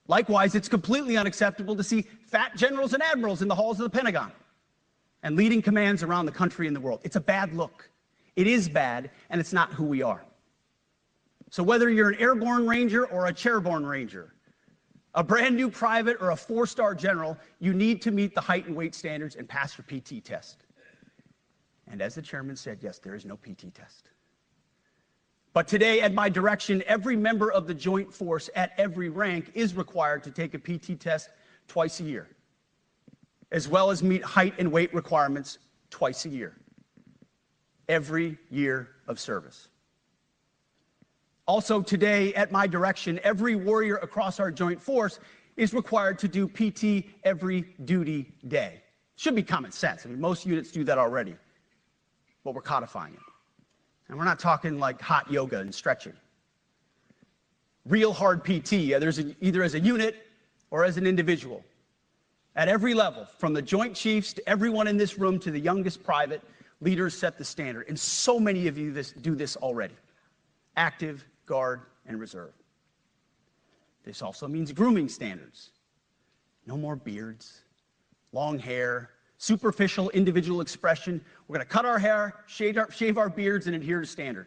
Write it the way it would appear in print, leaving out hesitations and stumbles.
Likewise, it's completely unacceptable to see fat generals and admirals in the halls of the Pentagon and leading commands around the country and the world. It's a bad look. It is bad, and it's not who we are. So whether you're an airborne ranger or a chairborne ranger, a brand new private or a 4-star general, you need to meet the height and weight standards and pass your PT test. And as the chairman said, yes, there is no PT test. But today, at my direction, every member of the Joint Force at every rank is required to take a PT test twice a year, as well as meet height and weight requirements twice a year, every year of service. Also today, at my direction, every warrior across our Joint Force is required to do PT every duty day. Should be common sense. I mean, most units do that already, but we're codifying it. And we're not talking like hot yoga and stretching. Real hard PT, either as a unit or as an individual. At every level, from the Joint Chiefs to everyone in this room to the youngest private, leaders set the standard. And so many of you do this already. Active, guard, and reserve. This also means grooming standards. No more beards, long hair, superficial individual expression. We're going to cut our hair, shave our beards, and adhere to standards.